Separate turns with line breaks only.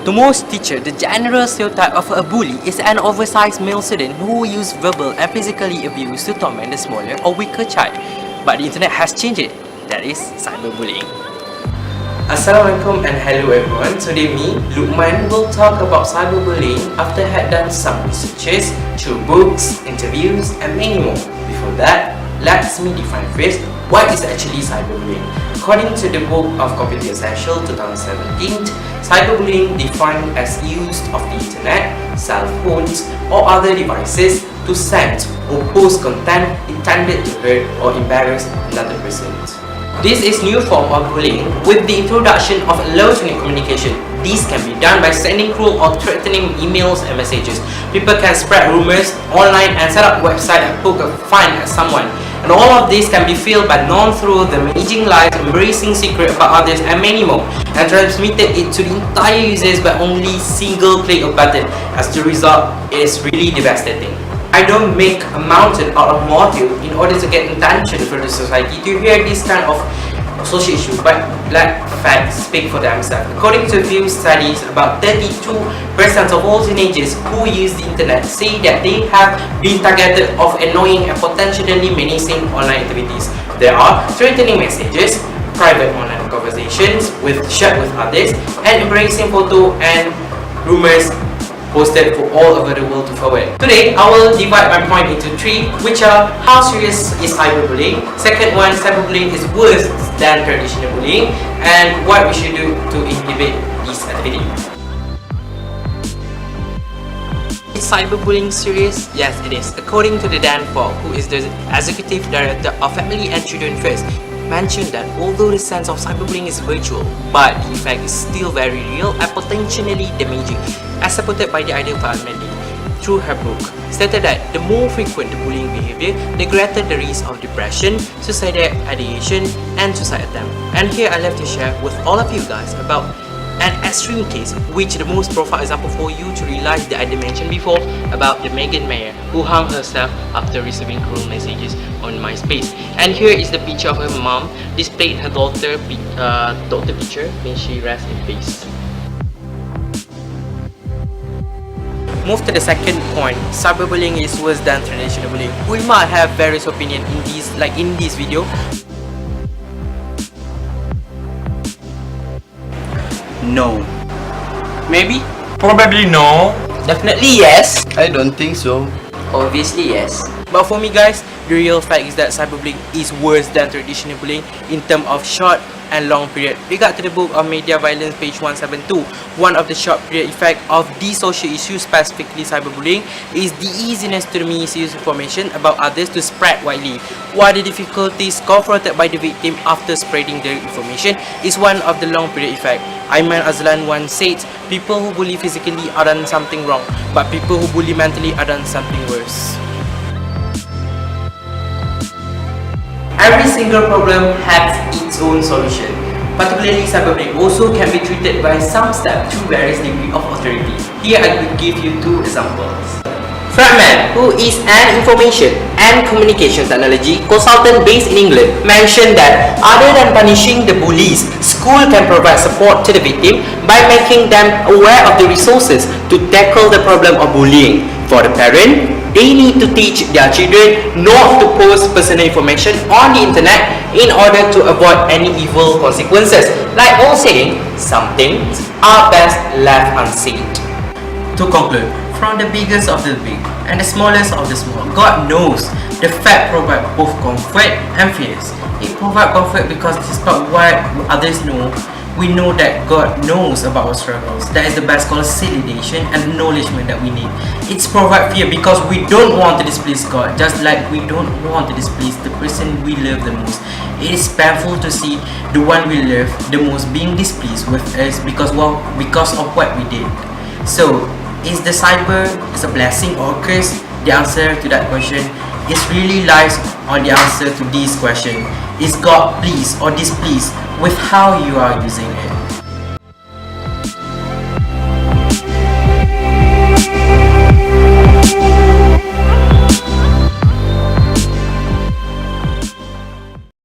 To most teachers, the general stereotype of a bully is an oversized male student who uses verbal and physically abuse to torment the smaller or weaker child. But the internet has changed it. That is cyberbullying. Assalamualaikum and hello everyone. Today me, Lukman, will talk about cyberbullying after I had done some researches through books, interviews and many more. Before that, let me define first what is actually cyberbullying. According to the book of Computer Essential 2017, cyberbullying defined as use of the internet, cell phones or other devices to send or post content intended to hurt or embarrass another person. This is new form of bullying with the introduction of electronic communication. This can be done by sending cruel or threatening emails and messages. People can spread rumors online and set up websites and poke a fun at someone. And all of this can be filled by known through the managing lies, embracing secret about others and many more, and transmitted it to the entire users by only single click of button. As the result, it is really devastating. I don't make a mountain out of molehill in order to get attention from the society to hear this kind of social issue, but let facts speak for themselves. According to a few studies, about 32% of all teenagers who use the internet say that they have been targeted of annoying and potentially menacing online activities. There are threatening messages, private online conversations shared with others, and embracing photo and rumors posted for all over the world to forward. Today, I will divide my point into three, which are how serious is cyberbullying, second one, cyberbullying is worse than traditional bullying, and what we should do to inhibit this activity. Is cyberbullying serious? Yes, it is. According to the Dan Fogg, who is the Executive Director of Family and Children First, mentioned that although the sense of cyberbullying is virtual, but the effect is still very real and potentially damaging, as supported by the idea of Mandy through her book, stated that the more frequent the bullying behavior, the greater the risk of depression, suicidal ideation, and suicide attempt. And here I love to share with all of you guys about an extreme case, which the most profile example for you to realize that I mentioned before about the Megan Mayer who hung herself after receiving cruel messages on MySpace. And here is the picture of her mom displayed her daughter picture when she rests in peace. Move to the second point. Cyberbullying is worse than traditional bullying. We might have various opinions in this video. No.
Maybe?
Probably no.
Definitely yes.
I don't think so.
Obviously yes. But for me guys, the real fact is that cyberbullying is worse than traditional bullying in terms of short and long period. Regard to the book of Media Violence page 172, one of the short period effect of these social issues, specifically cyberbullying, is the easiness to misuse information about others to spread widely, while the difficulties confronted by the victim after spreading their information is one of the long period effect. Ayman Azlan once said, people who bully physically are done something wrong, but people who bully mentally are done something worse. Every single problem has its own solution. Particularly cyberbullying also can be treated by some staff through various degrees of authority. Here I will give you two examples. Fredman, who is an information and communication technology consultant based in England, mentioned that other than punishing the bullies, school can provide support to the victim by making them aware of the resources to tackle the problem of bullying. For the parent, they need to teach their children not to post personal information on the internet in order to avoid any evil consequences. Like all saying, some things are best left unseen. To conclude, from the biggest of the big and the smallest of the small, God knows the fact provides both comfort and fears. It provides comfort because despite what others know, we know that God knows about our struggles. That is the best called validation and acknowledgement that we need. It's provide fear because we don't want to displease God, just like we don't want to displease the person we love the most. It is painful to see the one we love the most being displeased with us because of what we did. So, is the cyber a blessing or a curse? The answer to that question is really lies on the answer to this question. Is God pleased or displeased with how you are using it?